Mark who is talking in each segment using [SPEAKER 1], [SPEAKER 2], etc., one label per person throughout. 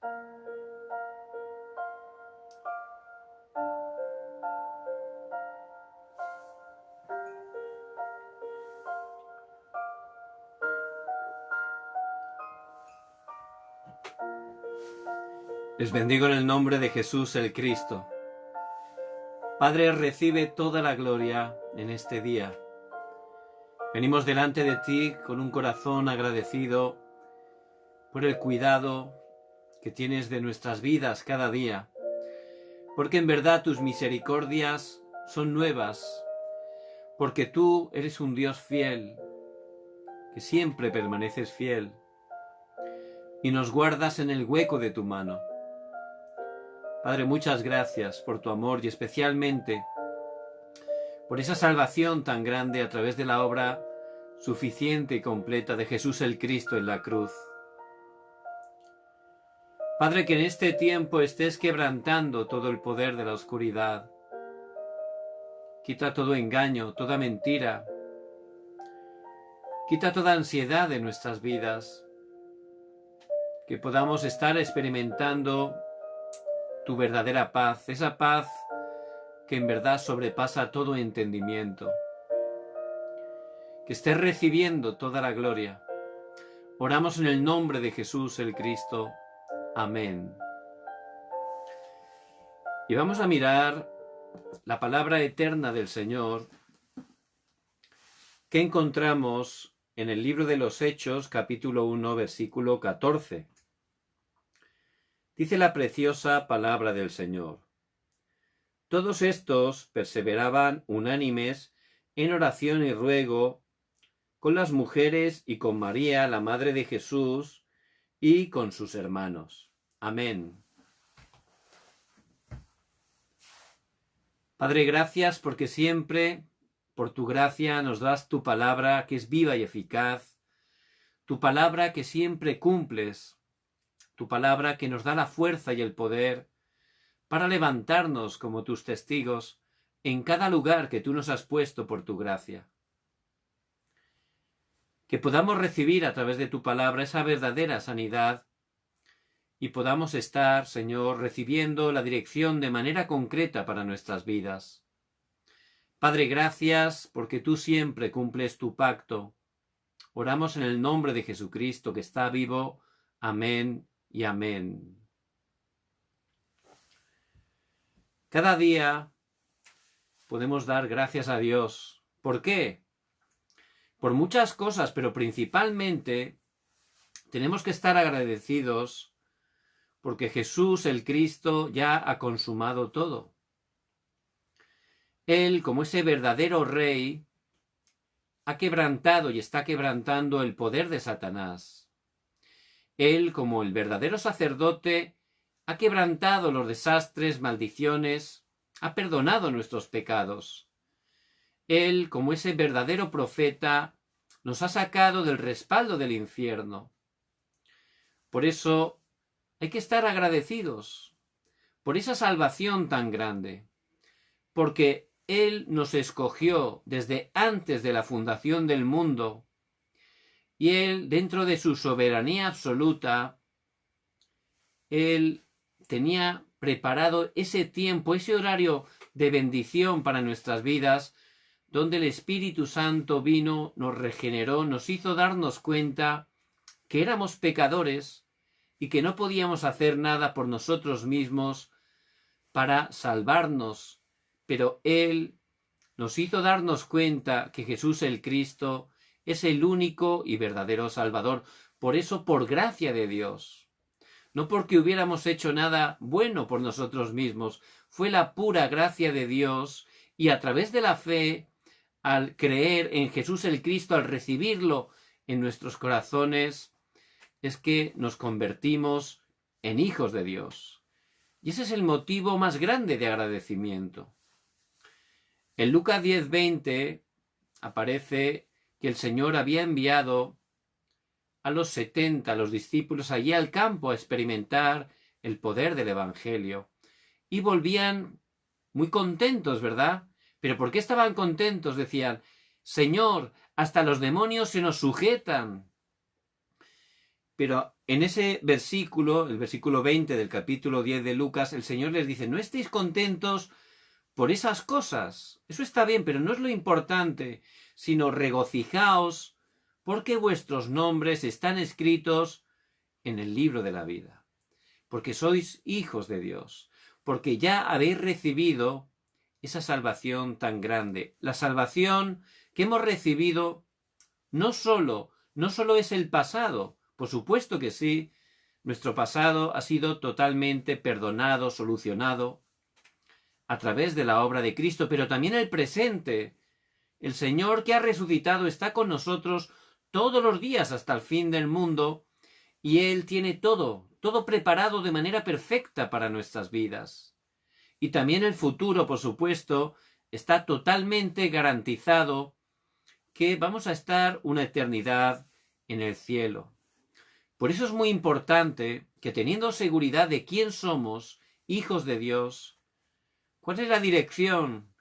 [SPEAKER 1] Les bendigo en el nombre de Jesús el Cristo. Padre, recibe toda la gloria en este día. Venimos delante de ti con un corazón agradecido por el cuidado que tienes de nuestras vidas cada día, porque en verdad tus misericordias son nuevas, porque tú eres un Dios fiel, que siempre permaneces fiel, y nos guardas en el hueco de tu mano. Padre, muchas gracias por tu amor y especialmente por esa salvación tan grande a través de la obra suficiente y completa de Jesús el Cristo en la cruz. Padre, que en este tiempo estés quebrantando todo el poder de la oscuridad. Quita todo engaño, toda mentira. Quita toda ansiedad de nuestras vidas. Que podamos estar experimentando tu verdadera paz, esa paz que en verdad sobrepasa todo entendimiento. Que estés recibiendo toda la gloria. Oramos en el nombre de Jesús el Cristo. Amén. Y vamos a mirar la palabra eterna del Señor que encontramos en el libro de los Hechos, capítulo 1, versículo 14. Dice la preciosa palabra del Señor: todos estos perseveraban unánimes en oración y ruego con las mujeres y con María, la madre de Jesús, y con sus hermanos. Amén. Padre, gracias porque siempre, por tu gracia, nos das tu palabra que es viva y eficaz, tu palabra que siempre cumples, tu palabra que nos da la fuerza y el poder para levantarnos como tus testigos en cada lugar que tú nos has puesto por tu gracia. Que podamos recibir a través de tu palabra esa verdadera sanidad y podamos estar, Señor, recibiendo la dirección de manera concreta para nuestras vidas. Padre, gracias porque tú siempre cumples tu pacto. Oramos en el nombre de Jesucristo que está vivo. Amén y amén. Cada día podemos dar gracias a Dios. ¿Por qué? Por muchas cosas, pero principalmente tenemos que estar agradecidos porque Jesús el Cristo ya ha consumado todo. Él, como ese verdadero rey, ha quebrantado y está quebrantando el poder de Satanás. Él, como el verdadero sacerdote, ha quebrantado los desastres, maldiciones, ha perdonado nuestros pecados. Él, como ese verdadero profeta, nos ha sacado del respaldo del infierno. Por eso hay que estar agradecidos por esa salvación tan grande, porque Él nos escogió desde antes de la fundación del mundo y Él, dentro de su soberanía absoluta, Él tenía preparado ese tiempo, ese horario de bendición para nuestras vidas, donde el Espíritu Santo vino, nos regeneró, nos hizo darnos cuenta que éramos pecadores y que no podíamos hacer nada por nosotros mismos para salvarnos, pero Él nos hizo darnos cuenta que Jesús el Cristo es el único y verdadero Salvador. Por eso, por gracia de Dios, no porque hubiéramos hecho nada bueno por nosotros mismos, fue la pura gracia de Dios, y a través de la fe, al creer en Jesús el Cristo, al recibirlo en nuestros corazones, es que nos convertimos en hijos de Dios. Y ese es el motivo más grande de agradecimiento. En Lucas 10:20 aparece que el Señor había enviado a los 70, los discípulos, allí al campo a experimentar el poder del Evangelio. Y volvían muy contentos, ¿verdad? ¿Pero por qué estaban contentos? Decían: Señor, hasta los demonios se nos sujetan. Pero en ese versículo, el versículo 20 del capítulo 10 de Lucas, el Señor les dice, no estéis contentos por esas cosas. Eso está bien, pero no es lo importante, sino regocijaos porque vuestros nombres están escritos en el libro de la vida. Porque sois hijos de Dios. Porque ya habéis recibido esa salvación tan grande. La salvación que hemos recibido no solo es el pasado, por supuesto que sí, nuestro pasado ha sido totalmente perdonado, solucionado a través de la obra de Cristo, pero también el presente. El Señor que ha resucitado está con nosotros todos los días hasta el fin del mundo y Él tiene todo preparado de manera perfecta para nuestras vidas. Y también el futuro, por supuesto, está totalmente garantizado que vamos a estar una eternidad en el cielo. Por eso es muy importante que teniendo seguridad de quién somos, hijos de Dios, ¿cuál es la dirección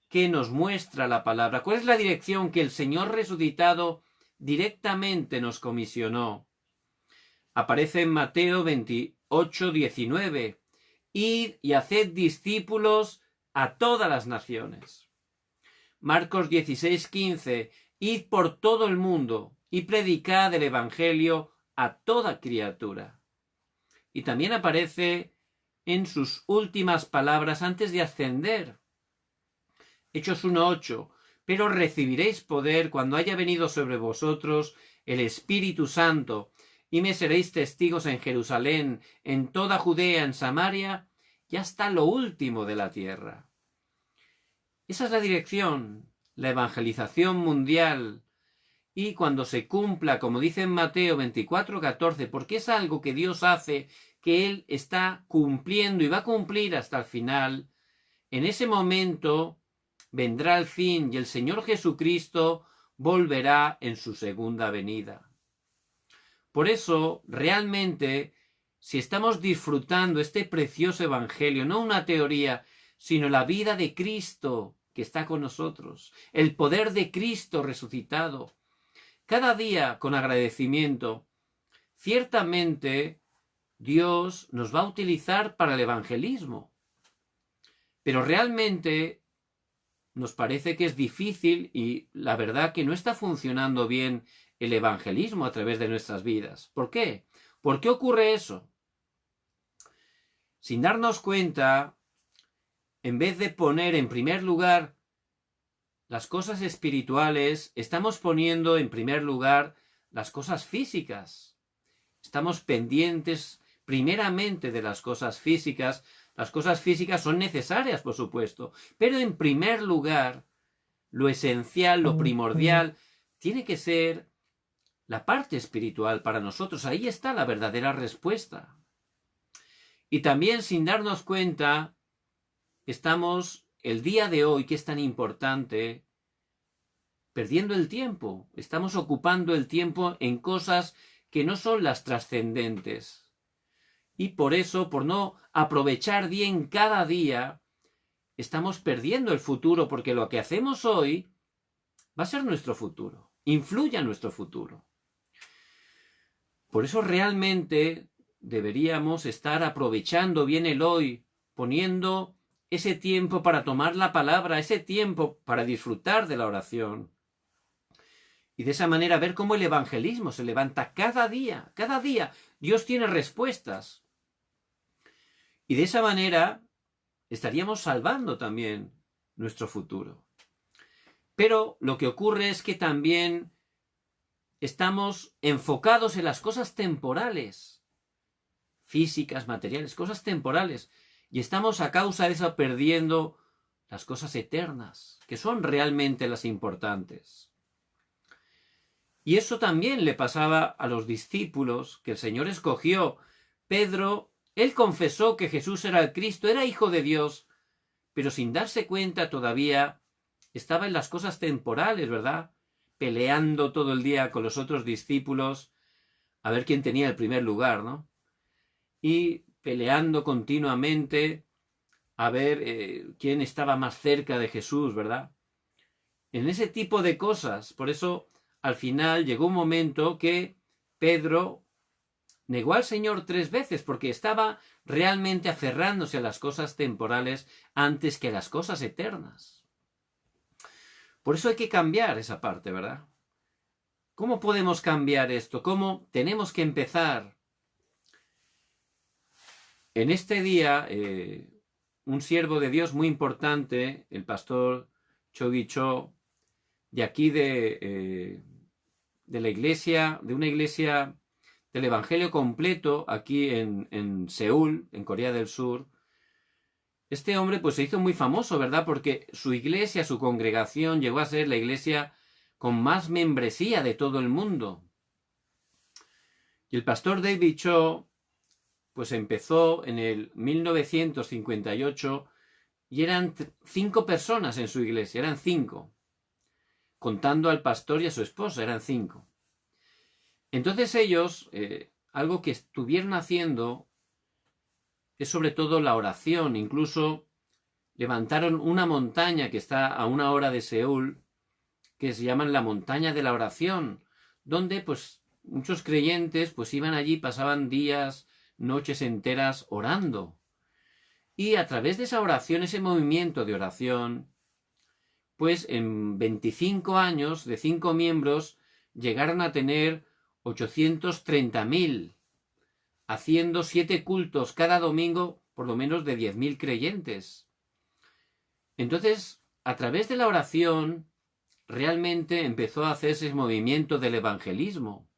[SPEAKER 1] que nos muestra la palabra? ¿Cuál es la dirección que el Señor resucitado directamente nos comisionó? Aparece en Mateo 28, 19. Id y haced discípulos a todas las naciones. Marcos 16, 15. Id por todo el mundo y predicad el Evangelio a toda criatura. Y también aparece en sus últimas palabras antes de ascender. Hechos 1:8. Pero recibiréis poder cuando haya venido sobre vosotros el Espíritu Santo, y me seréis testigos en Jerusalén, en toda Judea, en Samaria, y hasta lo último de la tierra. Esa es la dirección, la evangelización mundial. Y cuando se cumpla, como dice en Mateo 24:14, porque es algo que Dios hace, que Él está cumpliendo y va a cumplir hasta el final, en ese momento vendrá el fin y el Señor Jesucristo volverá en su segunda venida. Por eso, realmente, si estamos disfrutando este precioso evangelio, no una teoría, sino la vida de Cristo que está con nosotros, el poder de Cristo resucitado, cada día con agradecimiento, ciertamente Dios nos va a utilizar para el evangelismo. Pero realmente nos parece que es difícil y la verdad que no está funcionando bien el evangelismo a través de nuestras vidas. ¿Por qué? ¿Por qué ocurre eso? Sin darnos cuenta, en vez de poner en primer lugar las cosas espirituales, estamos poniendo en primer lugar las cosas físicas. Estamos pendientes primeramente de las cosas físicas. Las cosas físicas son necesarias, por supuesto, pero en primer lugar, lo esencial, lo primordial, tiene que ser la parte espiritual para nosotros. Ahí está la verdadera respuesta. Y también, sin darnos cuenta, estamos el día de hoy, que es tan importante, perdiendo el tiempo. Estamos ocupando el tiempo en cosas que no son las trascendentes. Y por eso, por no aprovechar bien cada día, estamos perdiendo el futuro, porque lo que hacemos hoy va a ser nuestro futuro, influye en nuestro futuro. Por eso realmente deberíamos estar aprovechando bien el hoy, poniendo ese tiempo para tomar la palabra, ese tiempo para disfrutar de la oración. Y de esa manera ver cómo el evangelismo se levanta cada día. Cada día Dios tiene respuestas. Y de esa manera estaríamos salvando también nuestro futuro. Pero lo que ocurre es que también estamos enfocados en las cosas temporales, físicas, materiales, cosas temporales. Y estamos a causa de eso perdiendo las cosas eternas, que son realmente las importantes. Y eso también le pasaba a los discípulos que el Señor escogió. Pedro, él confesó que Jesús era el Cristo, era hijo de Dios, pero sin darse cuenta todavía estaba en las cosas temporales, ¿verdad? Peleando todo el día con los otros discípulos a ver quién tenía el primer lugar, ¿no? Y peleando continuamente a ver quién estaba más cerca de Jesús, ¿verdad? En ese tipo de cosas. Por eso, al final, llegó un momento que Pedro negó al Señor 3 veces porque estaba realmente aferrándose a las cosas temporales antes que a las cosas eternas. Por eso hay que cambiar esa parte, ¿verdad? ¿Cómo podemos cambiar esto? ¿Cómo tenemos que empezar? En este día, un siervo de Dios muy importante, el pastor Chogi Cho, de aquí de la iglesia, de una iglesia del Evangelio completo, aquí en Seúl, en Corea del Sur, este hombre pues se hizo muy famoso, ¿verdad? Porque su iglesia, su congregación, llegó a ser la iglesia con más membresía de todo el mundo. Y el pastor David Cho pues empezó en el 1958 y eran 5 personas en su iglesia, eran 5. Contando al pastor y a su esposa, eran 5. Entonces ellos, algo que estuvieron haciendo es sobre todo la oración. Incluso levantaron una montaña que está a 1 hora de Seúl, que se llaman la montaña de la oración, donde pues muchos creyentes pues iban allí, pasaban días, noches enteras orando. Y a través de esa oración, ese movimiento de oración, pues en 25 años de 5 miembros llegaron a tener 830.000, haciendo 7 cultos cada domingo, por lo menos de 10.000 creyentes. Entonces, a través de la oración, realmente empezó a hacerse ese movimiento del evangelismo.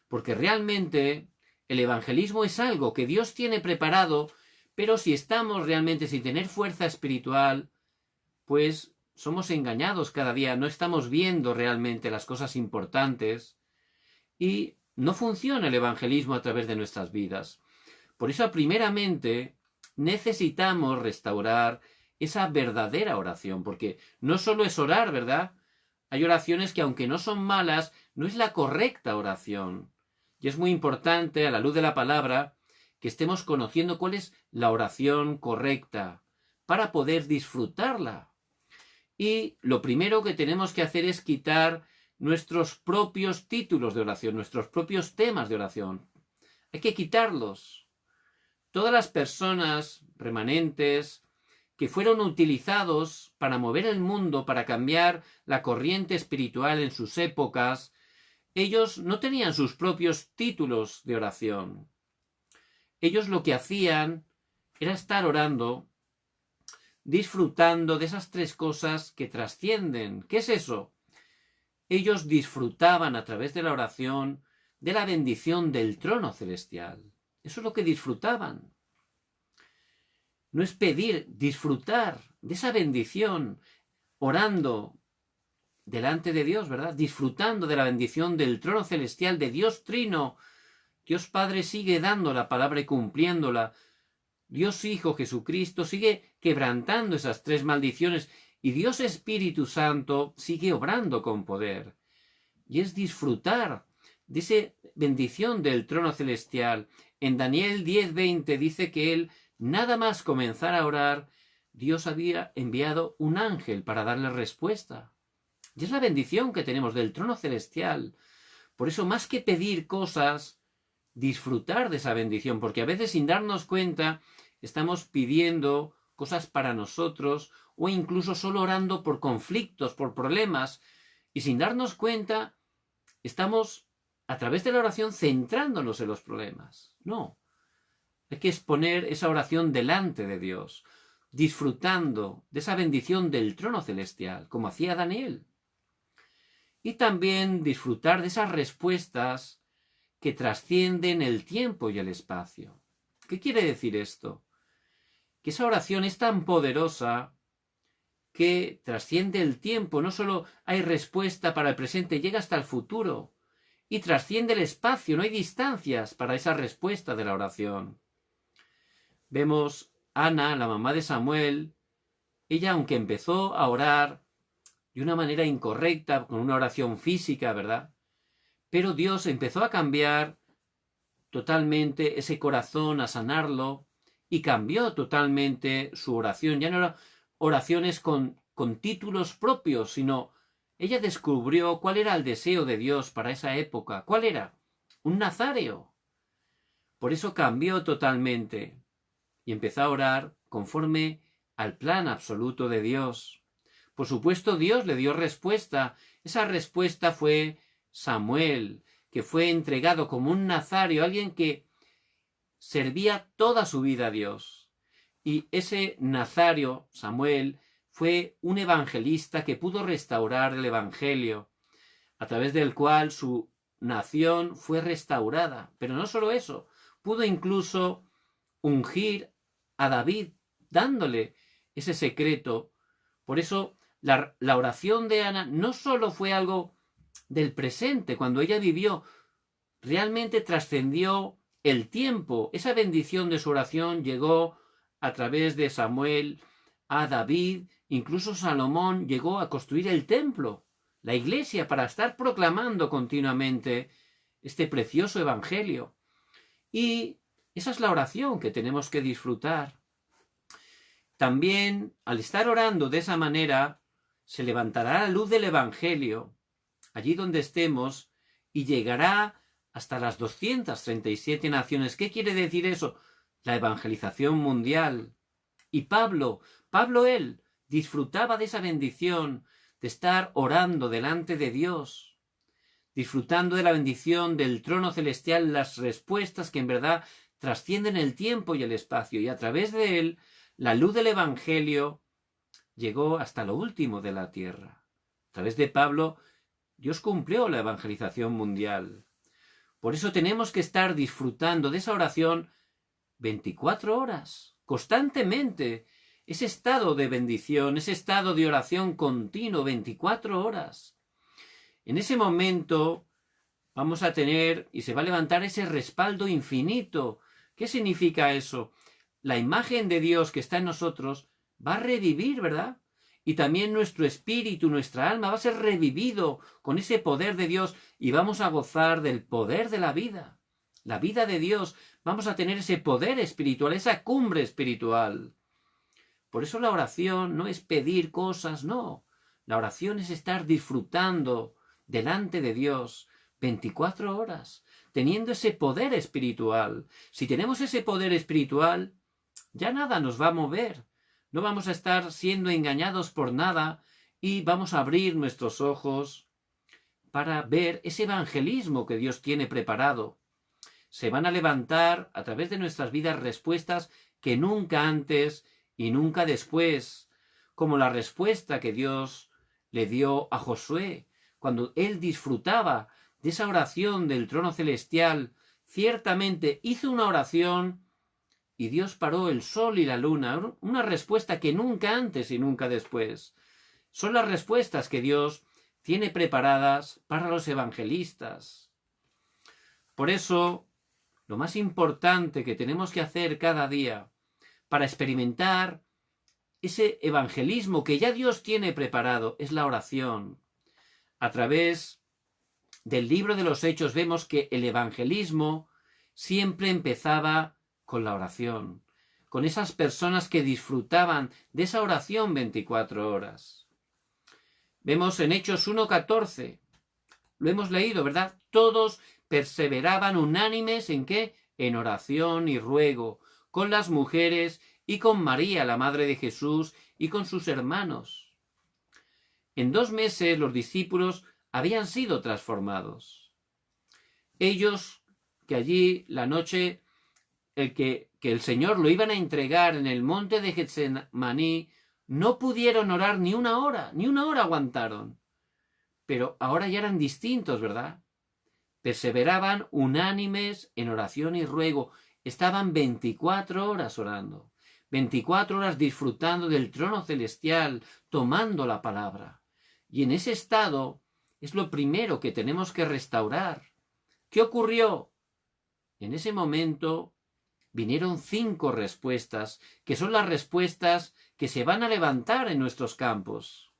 [SPEAKER 1] Porque realmente el evangelismo es algo que Dios tiene preparado, pero si estamos realmente sin tener fuerza espiritual, pues somos engañados cada día, no estamos viendo realmente las cosas importantes y no funciona el evangelismo a través de nuestras vidas. Por eso, primeramente, necesitamos restaurar esa verdadera oración, porque no solo es orar, ¿verdad? Hay oraciones que, aunque no son malas, no es la correcta oración. Y es muy importante, a la luz de la palabra, que estemos conociendo cuál es la oración correcta para poder disfrutarla. Y lo primero que tenemos que hacer es quitar nuestros propios títulos de oración, nuestros propios temas de oración. Hay que quitarlos. Todas las personas remanentes que fueron utilizados para mover el mundo, para cambiar la corriente espiritual en sus épocas, ellos no tenían sus propios títulos de oración. Ellos lo que hacían era estar orando, disfrutando de esas 3 cosas que trascienden. ¿Qué es eso? Ellos disfrutaban a través de la oración de la bendición del trono celestial. Eso es lo que disfrutaban. No es pedir, disfrutar de esa bendición, orando delante de Dios, ¿verdad? Disfrutando de la bendición del trono celestial de Dios Trino. Dios Padre sigue dando la palabra y cumpliéndola. Dios Hijo Jesucristo sigue quebrantando esas 3 maldiciones y Dios Espíritu Santo sigue obrando con poder. Y es disfrutar de esa bendición del trono celestial. En Daniel 10:20 dice que él, nada más comenzar a orar, Dios había enviado un ángel para darle respuesta. Y es la bendición que tenemos del trono celestial. Por eso, más que pedir cosas, disfrutar de esa bendición, porque a veces sin darnos cuenta estamos pidiendo cosas para nosotros o incluso solo orando por conflictos, por problemas, y sin darnos cuenta estamos a través de la oración centrándonos en los problemas. No, hay que exponer esa oración delante de Dios, disfrutando de esa bendición del trono celestial, como hacía Daniel. Y también disfrutar de esas respuestas que trascienden el tiempo y el espacio. ¿Qué quiere decir esto? Que esa oración es tan poderosa que trasciende el tiempo. No solo hay respuesta para el presente, llega hasta el futuro. Y trasciende el espacio, no hay distancias para esa respuesta de la oración. Vemos Ana, la mamá de Samuel, ella aunque empezó a orar de una manera incorrecta, con una oración física, ¿verdad? Pero Dios empezó a cambiar totalmente ese corazón, a sanarlo, y cambió totalmente su oración. Ya no eran oraciones con títulos propios, sino ella descubrió cuál era el deseo de Dios para esa época. ¿Cuál era? Un nazareo. Por eso cambió totalmente y empezó a orar conforme al plan absoluto de Dios. Por supuesto, Dios le dio respuesta. Esa respuesta fue Samuel, que fue entregado como un nazario, alguien que servía toda su vida a Dios. Y ese nazario, Samuel, fue un evangelista que pudo restaurar el evangelio, a través del cual su nación fue restaurada. Pero no solo eso, pudo incluso ungir a David, dándole ese secreto. Por eso la oración de Ana no solo fue algo del presente, cuando ella vivió, realmente trascendió el tiempo. Esa bendición de su oración llegó a través de Samuel a David, incluso Salomón llegó a construir el templo, la iglesia, para estar proclamando continuamente este precioso evangelio. Y esa es la oración que tenemos que disfrutar. También, al estar orando de esa manera, se levantará la luz del evangelio allí donde estemos y llegará hasta las 237 naciones. ¿Qué quiere decir eso? La evangelización mundial. Y Pablo él disfrutaba de esa bendición de estar orando delante de Dios, disfrutando de la bendición del trono celestial, las respuestas que en verdad trascienden el tiempo y el espacio, y a través de él la luz del evangelio llegó hasta lo último de la tierra. A través de Pablo Dios cumplió la evangelización mundial. Por eso tenemos que estar disfrutando de esa oración 24 horas, constantemente. Ese estado de bendición, ese estado de oración continuo, 24 horas. En ese momento vamos a tener y se va a levantar ese respaldo infinito. ¿Qué significa eso? La imagen de Dios que está en nosotros va a revivir, ¿verdad? Y también nuestro espíritu, nuestra alma va a ser revivido con ese poder de Dios y vamos a gozar del poder de la vida de Dios. Vamos a tener ese poder espiritual, esa cumbre espiritual. Por eso la oración no es pedir cosas, no. La oración es estar disfrutando delante de Dios 24 horas, teniendo ese poder espiritual. Si tenemos ese poder espiritual, ya nada nos va a mover. No vamos a estar siendo engañados por nada y vamos a abrir nuestros ojos para ver ese evangelismo que Dios tiene preparado. Se van a levantar a través de nuestras vidas respuestas que nunca antes y nunca después, como la respuesta que Dios le dio a Josué cuando él disfrutaba de esa oración del trono celestial. Ciertamente hizo una oración y Dios paró el sol y la luna, una respuesta que nunca antes y nunca después. Son las respuestas que Dios tiene preparadas para los evangelistas. Por eso, lo más importante que tenemos que hacer cada día para experimentar ese evangelismo que ya Dios tiene preparado es la oración. A través del libro de los Hechos vemos que el evangelismo siempre empezaba con la oración, con esas personas que disfrutaban de esa oración 24 horas. Vemos en Hechos 1:14, lo hemos leído, ¿verdad? Todos perseveraban unánimes ¿en qué? En oración y ruego, con las mujeres y con María, la madre de Jesús, y con sus hermanos. En 2 meses los discípulos habían sido transformados. Ellos, que allí la noche que el Señor lo iban a entregar en el monte de Getsemaní, no pudieron orar ni una hora aguantaron. Pero ahora ya eran distintos, ¿verdad? Perseveraban unánimes en oración y ruego. Estaban 24 horas orando, 24 horas disfrutando del trono celestial, tomando la palabra. Y en ese estado es lo primero que tenemos que restaurar. ¿Qué ocurrió? En ese momento vinieron 5 respuestas, que son las respuestas que se van a levantar en nuestros campos.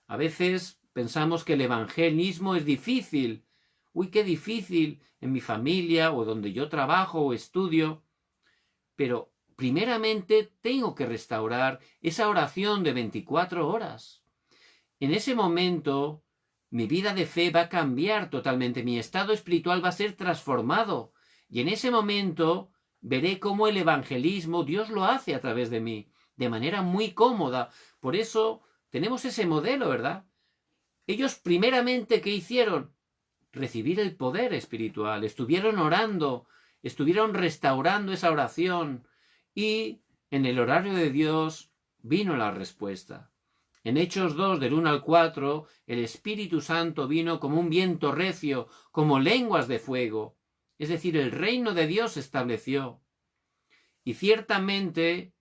[SPEAKER 1] A veces pensamos que el evangelismo es difícil. Uy, qué difícil en mi familia o donde yo trabajo o estudio. Pero primeramente tengo que restaurar esa oración de 24 horas. En ese momento mi vida de fe va a cambiar totalmente. Mi estado espiritual va a ser transformado. Y en ese momento veré cómo el evangelismo Dios lo hace a través de mí, de manera muy cómoda. Por eso tenemos ese modelo, ¿verdad? Ellos primeramente, ¿qué hicieron? Recibir el poder espiritual. Estuvieron orando, estuvieron restaurando esa oración y en el horario de Dios vino la respuesta. En Hechos 2, del 1 al 4, el Espíritu Santo vino como un viento recio, como lenguas de fuego. Es decir, el reino de Dios se estableció. Y ciertamente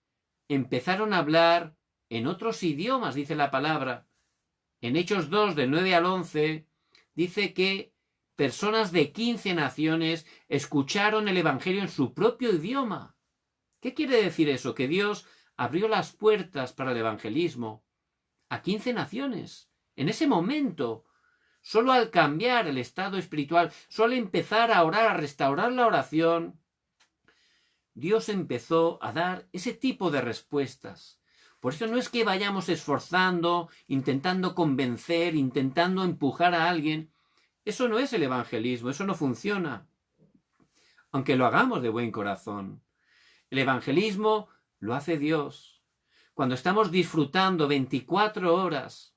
[SPEAKER 1] empezaron a hablar en otros idiomas, dice la palabra. En Hechos 2, del 9 al 11, dice que personas de 15 naciones escucharon el Evangelio en su propio idioma. ¿Qué quiere decir eso? Que Dios abrió las puertas para el evangelismo a 15 naciones. En ese momento, solo al cambiar el estado espiritual, solo empezar a orar, a restaurar la oración, Dios empezó a dar ese tipo de respuestas. Por eso no es que vayamos esforzando, intentando convencer, intentando empujar a alguien. Eso no es el evangelismo, eso no funciona. Aunque lo hagamos de buen corazón. El evangelismo lo hace Dios. Cuando estamos disfrutando 24 horas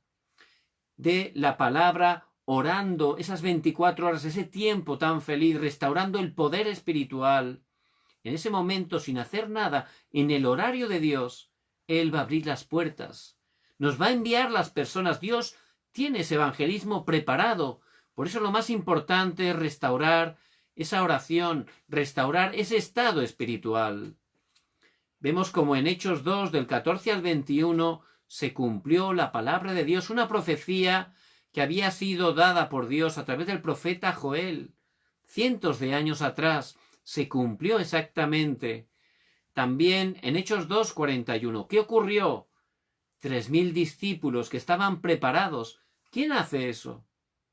[SPEAKER 1] de la palabra, orando esas 24 horas, ese tiempo tan feliz, restaurando el poder espiritual, en ese momento, sin hacer nada, en el horario de Dios, Él va a abrir las puertas. Nos va a enviar las personas. Dios tiene ese evangelismo preparado. Por eso lo más importante es restaurar esa oración, restaurar ese estado espiritual. Vemos como en Hechos 2, del 14 al 21, se cumplió la palabra de Dios, una profecía que había sido dada por Dios a través del profeta Joel. Cientos de años atrás se cumplió exactamente. También en Hechos 2, 41. ¿Qué ocurrió? 3.000 discípulos que estaban preparados. ¿Quién hace eso?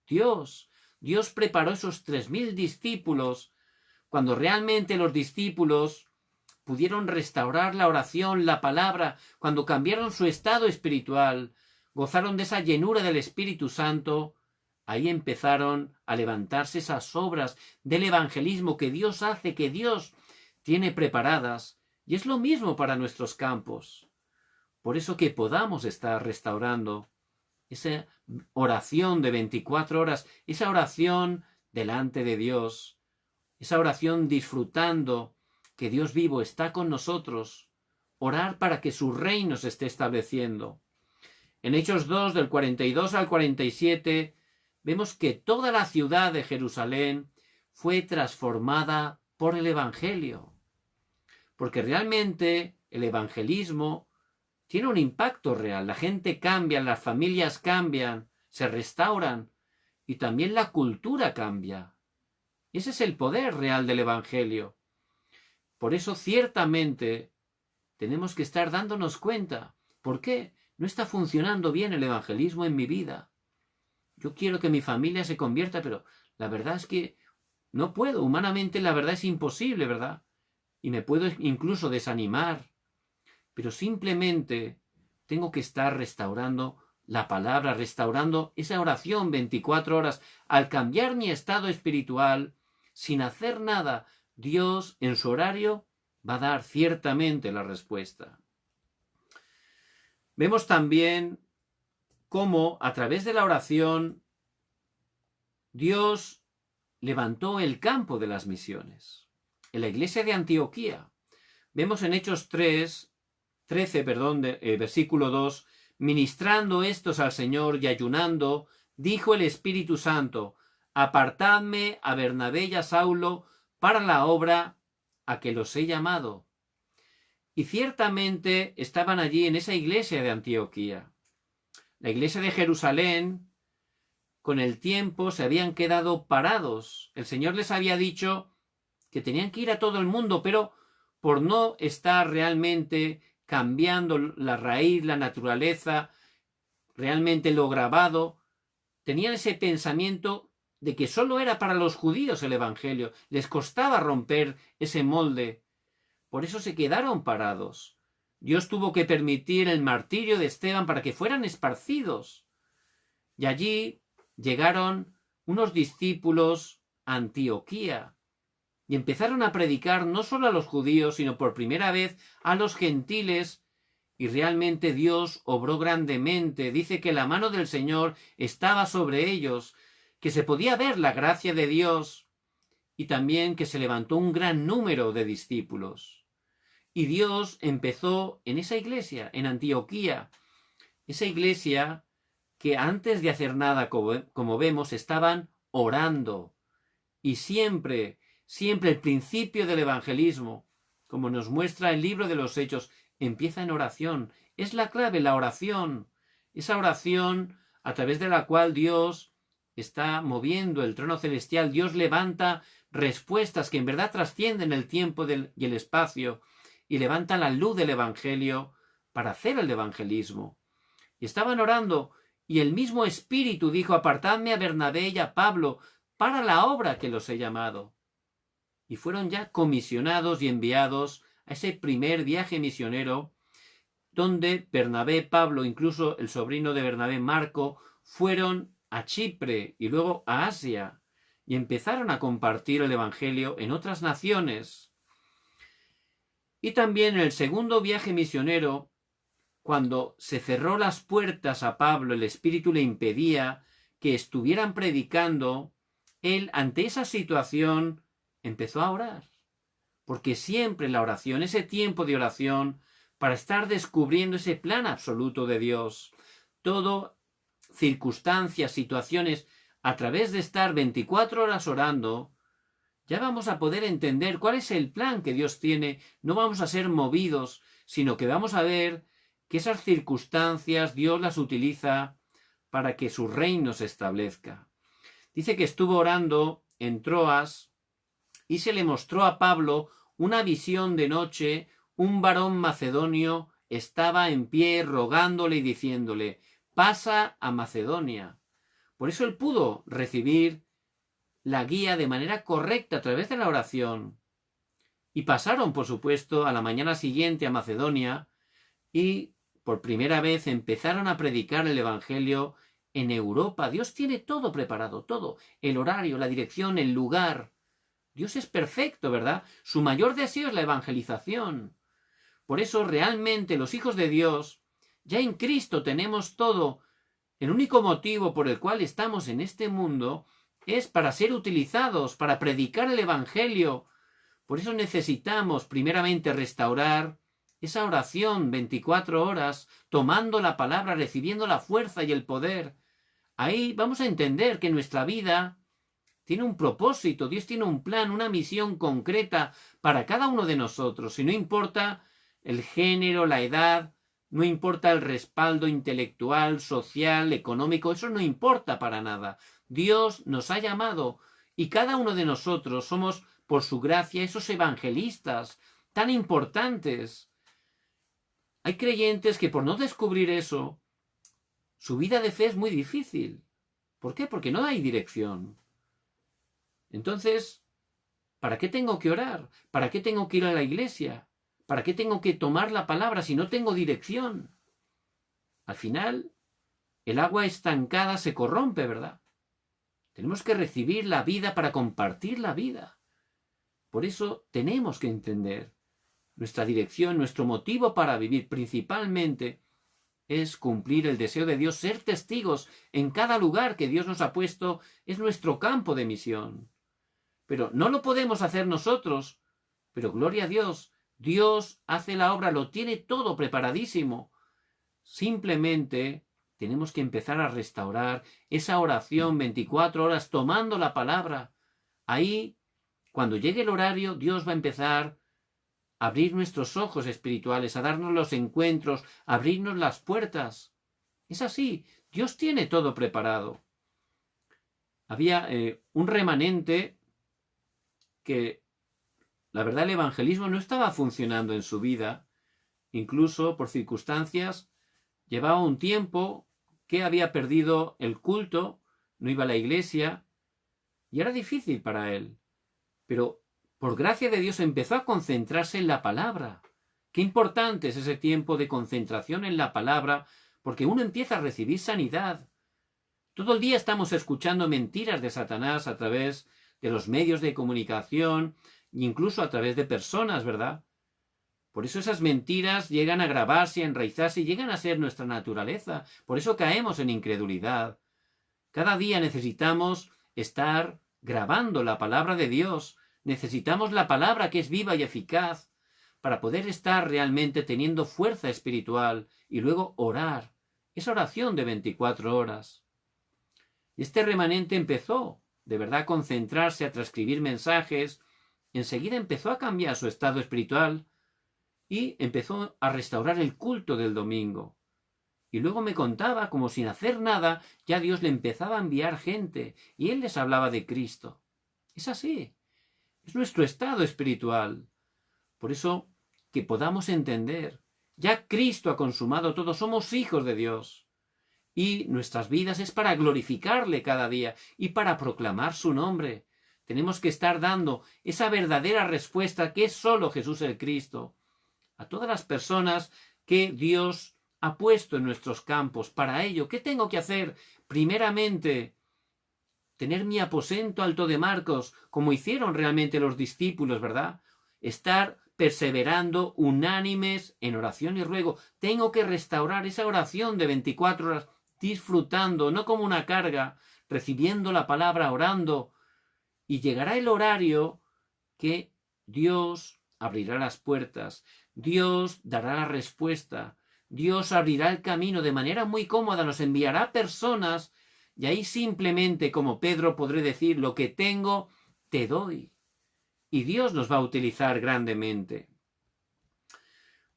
[SPEAKER 1] Dios. Dios preparó esos 3.000 discípulos cuando realmente los discípulos pudieron restaurar la oración, la palabra, cuando cambiaron su estado espiritual, gozaron de esa llenura del Espíritu Santo, ahí empezaron a levantarse esas obras del evangelismo que Dios hace, que Dios tiene preparadas, y es lo mismo para nuestros campos. Por eso que podamos estar restaurando esa oración de 24 horas, esa oración delante de Dios, esa oración disfrutando que Dios vivo está con nosotros, orar para que su reino se esté estableciendo. En Hechos 2, del 42 al 47, vemos que toda la ciudad de Jerusalén fue transformada por el Evangelio. Porque realmente el evangelismo tiene un impacto real. La gente cambia, las familias cambian, se restauran y también la cultura cambia. Ese es el poder real del Evangelio. Por eso ciertamente tenemos que estar dándonos cuenta. ¿Por qué no está funcionando bien el evangelismo en mi vida? Yo quiero que mi familia se convierta, pero la verdad es que no puedo. Humanamente la verdad es imposible, ¿verdad? Y me puedo incluso desanimar. Pero simplemente tengo que estar restaurando la palabra, restaurando esa oración 24 horas. Al cambiar mi estado espiritual, sin hacer nada, Dios en su horario va a dar ciertamente la respuesta. Vemos también cómo a través de la oración Dios levantó el campo de las misiones. En la iglesia de Antioquía vemos en Hechos 13, versículo 2, ministrando estos al Señor y ayunando, dijo el Espíritu Santo, apartadme a Bernabé y a Saulo para la obra a que los he llamado. Y ciertamente estaban allí en esa iglesia de Antioquía. La iglesia de Jerusalén, con el tiempo, se habían quedado parados. El Señor les había dicho que tenían que ir a todo el mundo, pero por no estar realmente cambiando la raíz, la naturaleza, realmente lo grabado, tenían ese pensamiento de que solo era para los judíos el Evangelio. Les costaba romper ese molde. Por eso se quedaron parados. Dios tuvo que permitir el martirio de Esteban para que fueran esparcidos. Y allí llegaron unos discípulos a Antioquía. y empezaron a predicar no solo a los judíos, sino por primera vez a los gentiles, y realmente Dios obró grandemente. Dice que la mano del Señor estaba sobre ellos, que se podía ver la gracia de Dios, y también que se levantó un gran número de discípulos. Y Dios empezó en esa iglesia, en Antioquía, esa iglesia que antes de hacer nada, como vemos, estaban orando. Y siempre el principio del evangelismo, como nos muestra el libro de los Hechos, empieza en oración. Es la clave, la oración. Esa oración a través de la cual Dios está moviendo el trono celestial. Dios levanta respuestas que en verdad trascienden el tiempo y el espacio y levantan la luz del evangelio para hacer el evangelismo. Y estaban orando, y el mismo Espíritu dijo: apartadme a Bernabé y a Pablo para la obra que los he llamado. Y fueron ya comisionados y enviados a ese primer viaje misionero, donde Bernabé, Pablo, incluso el sobrino de Bernabé, Marco, fueron a Chipre y luego a Asia, y empezaron a compartir el evangelio en otras naciones. Y también en el segundo viaje misionero, cuando se cerró las puertas a Pablo, el Espíritu le impedía que estuvieran predicando, él, ante esa situación, empezó a orar. Porque siempre la oración, ese tiempo de oración, para estar descubriendo ese plan absoluto de Dios, todo, circunstancias, situaciones, a través de estar 24 horas orando, ya vamos a poder entender cuál es el plan que Dios tiene. No vamos a ser movidos, sino que vamos a ver que esas circunstancias Dios las utiliza para que su reino se establezca. Dice que estuvo orando en Troas y se le mostró a Pablo una visión de noche. Un varón macedonio estaba en pie rogándole y diciéndole: pasa a Macedonia. Por eso él pudo recibir la guía de manera correcta a través de la oración. Y pasaron, por supuesto, a la mañana siguiente a Macedonia y por primera vez empezaron a predicar el evangelio en Europa. Dios tiene todo preparado, todo. El horario, la dirección, el lugar. Dios es perfecto, ¿verdad? Su mayor deseo es la evangelización. Por eso realmente los hijos de Dios, ya en Cristo tenemos todo. El único motivo por el cual estamos en este mundo es para ser utilizados, para predicar el evangelio. Por eso necesitamos primeramente restaurar esa oración 24 horas, tomando la palabra, recibiendo la fuerza y el poder. Ahí vamos a entender que nuestra vida tiene un propósito, Dios tiene un plan, una misión concreta para cada uno de nosotros. Y no importa el género, la edad, no importa el respaldo intelectual, social, económico, eso no importa para nada. Dios nos ha llamado y cada uno de nosotros somos, por su gracia, esos evangelistas tan importantes. Hay creyentes que por no descubrir eso, su vida de fe es muy difícil. ¿Por qué? Porque no hay dirección. Entonces, ¿para qué tengo que orar? ¿Para qué tengo que ir a la iglesia? ¿Para qué tengo que tomar la palabra si no tengo dirección? Al final, el agua estancada se corrompe, ¿verdad? Tenemos que recibir la vida para compartir la vida. Por eso tenemos que entender nuestra dirección, nuestro motivo para vivir principalmente es cumplir el deseo de Dios, ser testigos en cada lugar que Dios nos ha puesto, es nuestro campo de misión. Pero no lo podemos hacer nosotros, pero gloria a Dios, Dios hace la obra, lo tiene todo preparadísimo. Simplemente tenemos que empezar a restaurar esa oración 24 horas tomando la palabra. Ahí, cuando llegue el horario, Dios va a empezar a abrir nuestros ojos espirituales, a darnos los encuentros, a abrirnos las puertas. Es así, Dios tiene todo preparado. Había un remanente que, la verdad, el evangelismo no estaba funcionando en su vida. Incluso por circunstancias, llevaba un tiempo que había perdido el culto, no iba a la iglesia, y era difícil para él. Pero por gracia de Dios empezó a concentrarse en la palabra. Qué importante es ese tiempo de concentración en la palabra, porque uno empieza a recibir sanidad. Todo el día estamos escuchando mentiras de Satanás a través de los medios de comunicación, incluso a través de personas, ¿verdad? Por eso esas mentiras llegan a grabarse, a enraizarse y llegan a ser nuestra naturaleza. Por eso caemos en incredulidad. Cada día necesitamos estar grabando la palabra de Dios. Necesitamos la palabra que es viva y eficaz para poder estar realmente teniendo fuerza espiritual y luego orar. Esa oración de 24 horas. Este remanente empezó, de verdad, a concentrarse, a transcribir mensajes. Enseguida empezó a cambiar su estado espiritual y empezó a restaurar el culto del domingo. Y luego me contaba, como sin hacer nada, ya Dios le empezaba a enviar gente y Él les hablaba de Cristo. Es así. Es nuestro estado espiritual. Por eso, que podamos entender, ya Cristo ha consumado todo, somos hijos de Dios. Y nuestras vidas es para glorificarle cada día y para proclamar su nombre. Tenemos que estar dando esa verdadera respuesta que es solo Jesús el Cristo a todas las personas que Dios ha puesto en nuestros campos. Para ello, ¿qué tengo que hacer? Primeramente, tener mi aposento alto de Marcos, como hicieron realmente los discípulos, ¿verdad? Estar perseverando unánimes en oración y ruego. Tengo que restaurar esa oración de 24 horas, disfrutando, no como una carga, recibiendo la palabra, orando. Y llegará el horario que Dios abrirá las puertas, Dios dará la respuesta, Dios abrirá el camino de manera muy cómoda, nos enviará personas y ahí simplemente, como Pedro, podré decir, lo que tengo, te doy. Y Dios nos va a utilizar grandemente.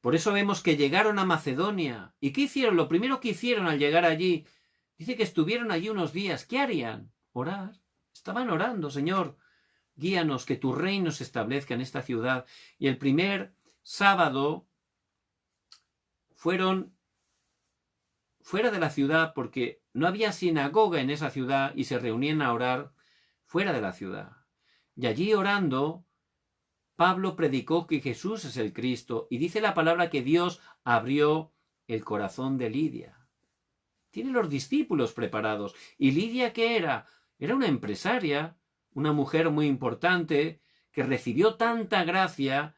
[SPEAKER 1] Por eso vemos que llegaron a Macedonia. ¿Y qué hicieron? Lo primero que hicieron al llegar allí, dice que estuvieron allí unos días. ¿Qué harían? Orar. Estaban orando, Señor, guíanos, que tu reino se establezca en esta ciudad. Y el primer sábado fueron fuera de la ciudad porque no había sinagoga en esa ciudad y se reunían a orar fuera de la ciudad. Y allí orando, Pablo predicó que Jesús es el Cristo y dice la palabra que Dios abrió el corazón de Lidia. Tiene los discípulos preparados. ¿Y Lidia qué era? Era una empresaria, una mujer muy importante que recibió tanta gracia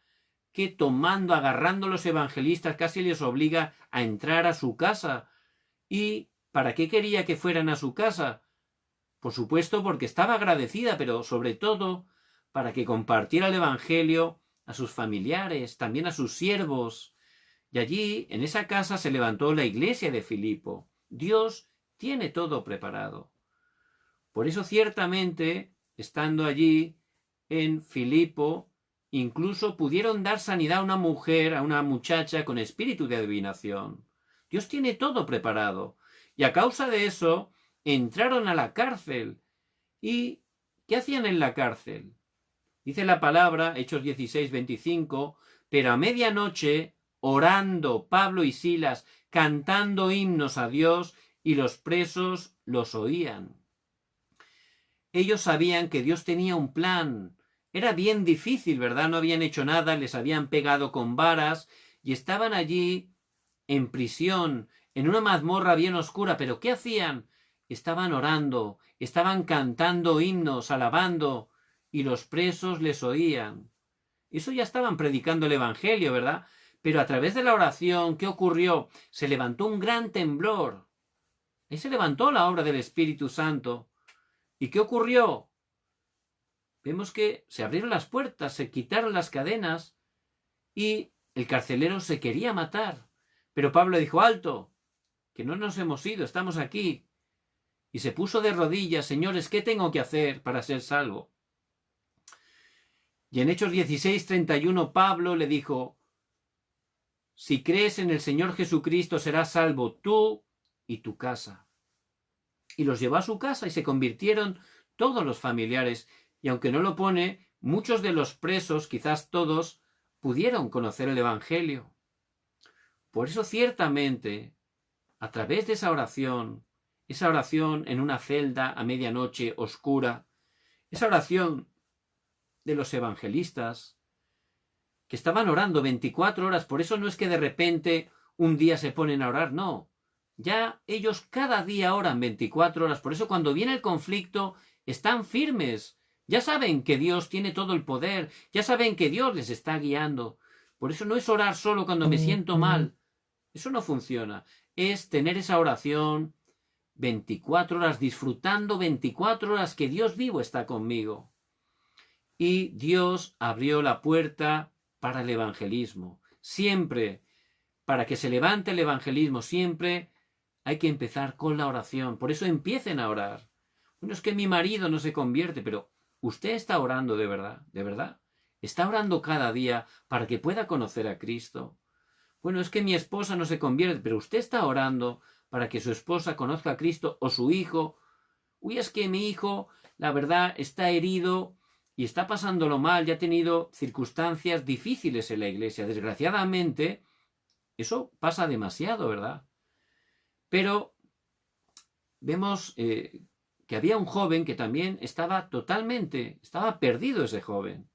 [SPEAKER 1] que agarrando a los evangelistas casi les obliga a entrar a su casa. ¿Y para qué quería que fueran a su casa? Por supuesto porque estaba agradecida, pero sobre todo para que compartiera el evangelio a sus familiares, también a sus siervos. Y allí, en esa casa, se levantó la iglesia de Filipo. Dios tiene todo preparado. Por eso, ciertamente, estando allí en Filipo, incluso pudieron dar sanidad a una mujer, a una muchacha con espíritu de adivinación. Dios tiene todo preparado. Y a causa de eso, entraron a la cárcel. ¿Y qué hacían en la cárcel? Dice la palabra, Hechos 16, 25, pero a medianoche, orando Pablo y Silas, cantando himnos a Dios, y los presos los oían. Ellos sabían que Dios tenía un plan. Era bien difícil, ¿verdad? No habían hecho nada, les habían pegado con varas, y estaban allí en prisión, en una mazmorra bien oscura, pero ¿qué hacían? Estaban orando, estaban cantando himnos, alabando, y los presos les oían. Eso ya estaban predicando el evangelio, ¿verdad? Pero a través de la oración, ¿qué ocurrió? Se levantó un gran temblor. Ahí se levantó la obra del Espíritu Santo. ¿Y qué ocurrió? Vemos que se abrieron las puertas, se quitaron las cadenas y el carcelero se quería matar. Pero Pablo dijo, alto, que no nos hemos ido, estamos aquí. Y se puso de rodillas, señores, ¿qué tengo que hacer para ser salvo? Y en Hechos 16, 31, Pablo le dijo, si crees en el Señor Jesucristo serás salvo tú y tu casa. Y los llevó a su casa y se convirtieron todos los familiares. Y aunque no lo pone, muchos de los presos, quizás todos, pudieron conocer el Evangelio. Por eso ciertamente, a través de esa oración en una celda a medianoche oscura, esa oración de los evangelistas que estaban orando 24 horas, por eso no es que de repente un día se ponen a orar, no. Ya ellos cada día oran 24 horas, por eso cuando viene el conflicto están firmes, Ya saben que Dios tiene todo el poder, ya saben que Dios les está guiando. Por eso no es orar solo cuando me siento mal. Eso no funciona. Es tener esa oración 24 horas, disfrutando 24 horas que Dios vivo está conmigo. Y Dios abrió la puerta para el evangelismo. Siempre, para que se levante el evangelismo, siempre hay que empezar con la oración. Por eso empiecen a orar. Bueno, es que mi marido no se convierte, pero usted está orando de verdad, de verdad. Está orando cada día para que pueda conocer a Cristo. Bueno, es que mi esposa no se convierte, pero usted está orando para que su esposa conozca a Cristo o su hijo. Uy, es que mi hijo, la verdad, está herido y está pasándolo mal, ya ha tenido circunstancias difíciles en la iglesia. Desgraciadamente, eso pasa demasiado, ¿verdad? Pero vemos que había un joven que también estaba perdido ese joven.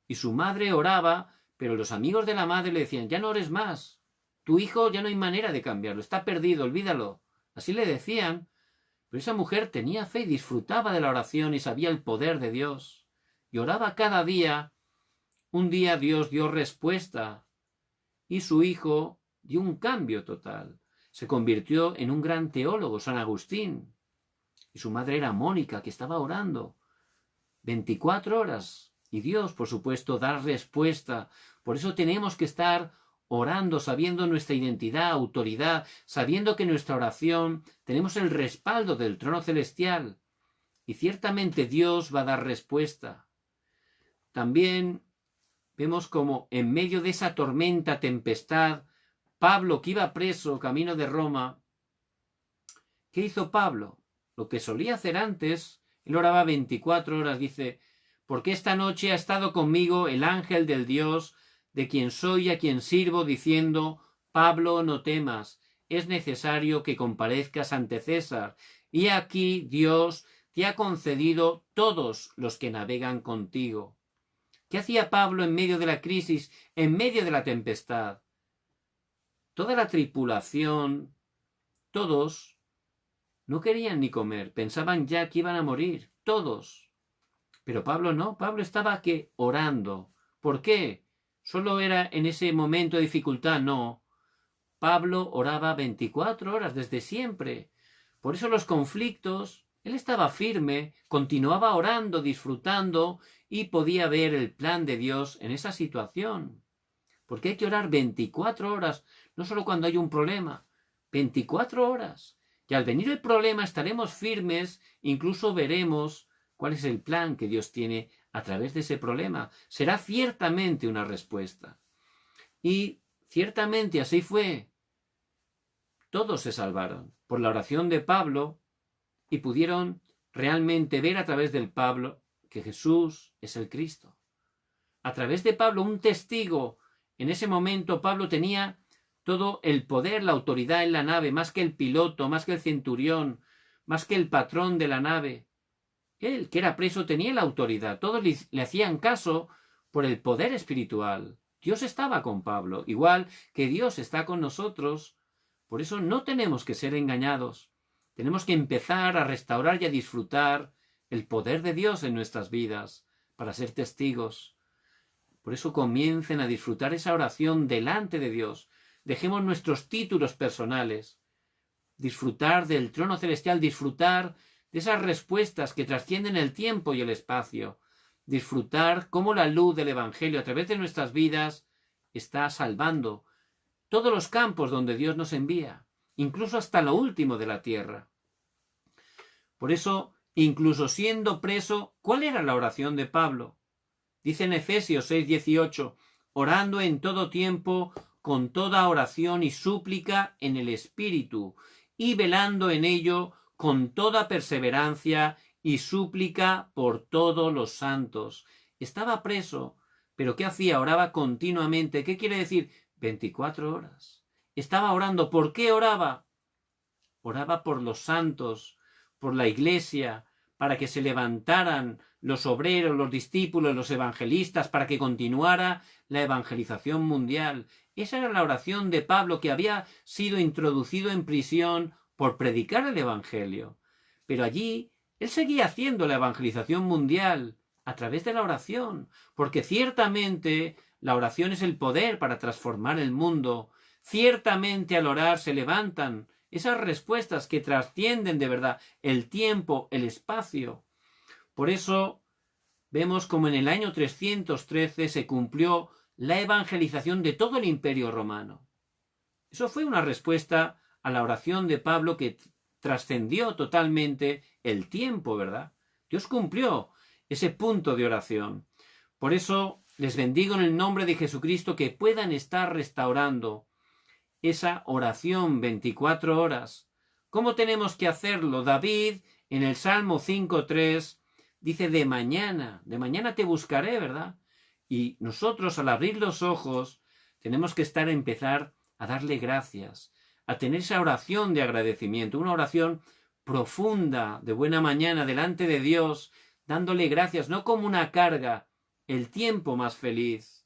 [SPEAKER 1] Y su madre oraba, pero los amigos de la madre le decían, ya no ores más, tu hijo ya no hay manera de cambiarlo, está perdido, olvídalo. Así le decían, pero esa mujer tenía fe y disfrutaba de la oración y sabía el poder de Dios. Y oraba cada día. Un día Dios dio respuesta y su hijo dio un cambio total. Se convirtió en un gran teólogo, San Agustín. Y su madre era Mónica, que estaba orando 24 horas. Y Dios, por supuesto, da respuesta. Por eso tenemos que estar orando, sabiendo nuestra identidad, autoridad, sabiendo que en nuestra oración tenemos el respaldo del trono celestial. Y ciertamente Dios va a dar respuesta. También vemos como en medio de esa tormenta, tempestad, Pablo, que iba preso camino de Roma, ¿qué hizo Pablo? Lo que solía hacer antes, él oraba 24 horas, dice, porque esta noche ha estado conmigo el ángel del Dios, de quien soy y a quien sirvo, diciendo, Pablo, no temas, es necesario que comparezcas ante César, y aquí Dios te ha concedido todos los que navegan contigo. ¿Qué hacía Pablo en medio de la crisis, en medio de la tempestad? Toda la tripulación, todos, no querían ni comer, pensaban ya que iban a morir, todos. Pero Pablo no, Pablo estaba orando. ¿Por qué? ¿Solo era en ese momento de dificultad? No. Pablo oraba 24 horas desde siempre. Por eso los conflictos, él estaba firme, continuaba orando, disfrutando y podía ver el plan de Dios en esa situación. Porque hay que orar 24 horas, no solo cuando hay un problema, 24 horas. Y al venir el problema estaremos firmes, incluso veremos cuál es el plan que Dios tiene a través de ese problema. Será ciertamente una respuesta. Y ciertamente así fue. Todos se salvaron por la oración de Pablo y pudieron realmente ver a través del Pablo que Jesús es el Cristo. A través de Pablo, un testigo. En ese momento Pablo tenía todo el poder, la autoridad en la nave, más que el piloto, más que el centurión, más que el patrón de la nave. Él, que era preso, tenía la autoridad. Todos le hacían caso por el poder espiritual. Dios estaba con Pablo, igual que Dios está con nosotros. Por eso no tenemos que ser engañados. Tenemos que empezar a restaurar y a disfrutar el poder de Dios en nuestras vidas para ser testigos. Por eso comiencen a disfrutar esa oración delante de Dios. Dejemos nuestros títulos personales. Disfrutar del trono celestial, disfrutar de esas respuestas que trascienden el tiempo y el espacio. Disfrutar cómo la luz del Evangelio a través de nuestras vidas está salvando todos los campos donde Dios nos envía, incluso hasta lo último de la tierra. Por eso, incluso siendo preso, ¿cuál era la oración de Pablo? Dice en Efesios 6:18, orando en todo tiempo, con toda oración y súplica en el Espíritu, y velando en ello con toda perseverancia y súplica por todos los santos. Estaba preso, pero ¿qué hacía? Oraba continuamente. ¿Qué quiere decir? 24 horas. Estaba orando. ¿Por qué oraba? Oraba por los santos, por la iglesia, para que se levantaran los obreros, los discípulos, los evangelistas, para que continuara la evangelización mundial. Esa era la oración de Pablo, que había sido introducido en prisión por predicar el evangelio. Pero allí Él seguía haciendo la evangelización mundial a través de la oración, porque ciertamente la oración es el poder para transformar el mundo. Ciertamente al orar se levantan esas respuestas que trascienden de verdad el tiempo, el espacio. Por eso vemos como en el año 313 se cumplió la evangelización de todo el Imperio Romano. Eso fue una respuesta a la oración de Pablo que trascendió totalmente el tiempo, ¿verdad? Dios cumplió ese punto de oración. Por eso les bendigo en el nombre de Jesucristo que puedan estar restaurando esa oración 24 horas. ¿Cómo tenemos que hacerlo? David en el Salmo 5.3 dice de mañana te buscaré, ¿verdad? Y nosotros al abrir los ojos tenemos que empezar a darle gracias, a tener esa oración de agradecimiento, una oración profunda de buena mañana delante de Dios, dándole gracias, no como una carga, el tiempo más feliz.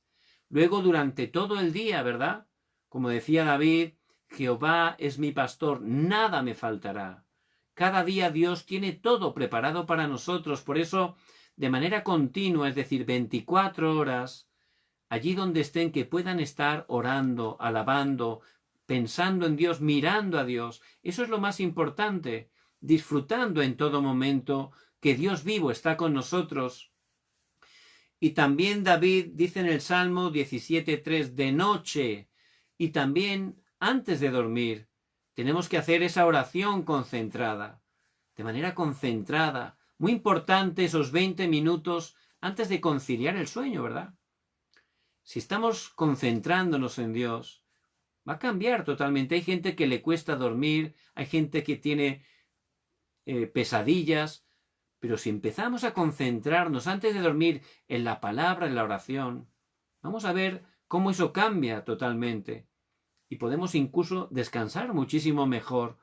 [SPEAKER 1] Luego durante todo el día, ¿verdad? Como decía David, Jehová es mi pastor, nada me faltará. Cada día Dios tiene todo preparado para nosotros, por eso de manera continua, es decir, 24 horas, allí donde estén, que puedan estar orando, alabando, pensando en Dios, mirando a Dios. Eso es lo más importante, disfrutando en todo momento que Dios vivo está con nosotros. Y también David dice en el Salmo 17.3, de noche y también antes de dormir, tenemos que hacer esa oración concentrada, de manera concentrada. Muy importante esos 20 minutos antes de conciliar el sueño, ¿verdad? Si estamos concentrándonos en Dios, va a cambiar totalmente. Hay gente que le cuesta dormir, hay gente que tiene pesadillas, pero si empezamos a concentrarnos antes de dormir en la palabra, en la oración, vamos a ver cómo eso cambia totalmente y podemos incluso descansar muchísimo mejor.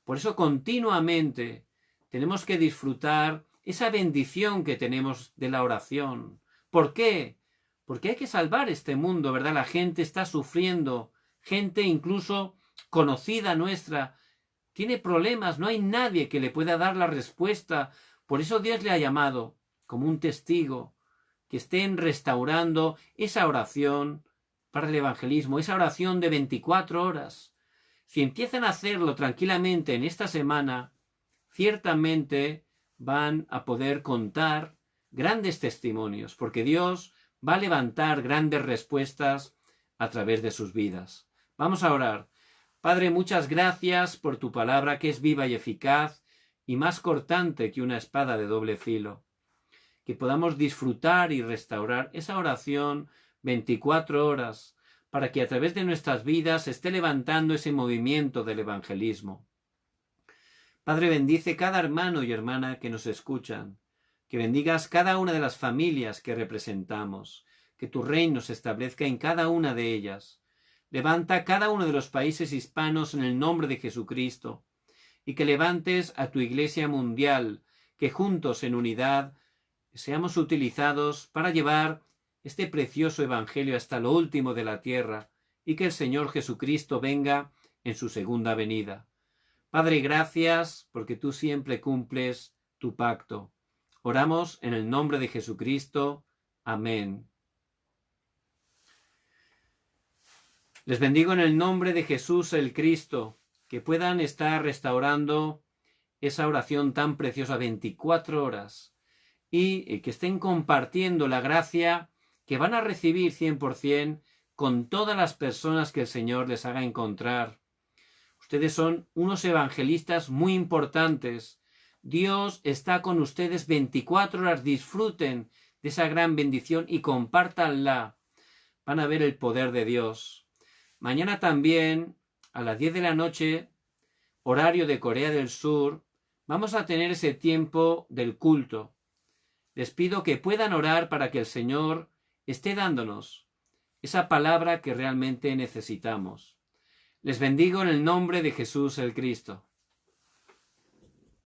[SPEAKER 1] Por eso continuamente tenemos que disfrutar esa bendición que tenemos de la oración. ¿Por qué? Porque hay que salvar este mundo, ¿verdad? La gente está sufriendo, gente incluso conocida nuestra, tiene problemas, no hay nadie que le pueda dar la respuesta. Por eso Dios le ha llamado como un testigo, que estén restaurando esa oración para el evangelismo, esa oración de 24 horas. Si empiezan a hacerlo tranquilamente en esta semana, ciertamente van a poder contar grandes testimonios, porque Dios va a levantar grandes respuestas a través de sus vidas. Vamos a orar. Padre, muchas gracias por tu palabra que es viva y eficaz y más cortante que una espada de doble filo. Que podamos disfrutar y restaurar esa oración 24 horas para que a través de nuestras vidas se esté levantando ese movimiento del evangelismo. Padre, bendice cada hermano y hermana que nos escuchan, que bendigas cada una de las familias que representamos, que tu reino se establezca en cada una de ellas. Levanta cada uno de los países hispanos en el nombre de Jesucristo, y que levantes a tu Iglesia mundial, que juntos en unidad seamos utilizados para llevar este precioso Evangelio hasta lo último de la tierra, y que el Señor Jesucristo venga en su segunda venida. Padre, gracias porque tú siempre cumples tu pacto. Oramos en el nombre de Jesucristo. Amén. Les bendigo en el nombre de Jesús el Cristo, que puedan estar restaurando esa oración tan preciosa 24 horas y que estén compartiendo la gracia que van a recibir 100% con todas las personas que el Señor les haga encontrar. Ustedes son unos evangelistas muy importantes. Dios está con ustedes 24 horas. Disfruten de esa gran bendición y compártanla. Van a ver el poder de Dios. Mañana también, a las 10 de la noche, horario de Corea del Sur, vamos a tener ese tiempo del culto. Les pido que puedan orar para que el Señor esté dándonos esa palabra que realmente necesitamos. Les bendigo en el nombre de Jesús el Cristo.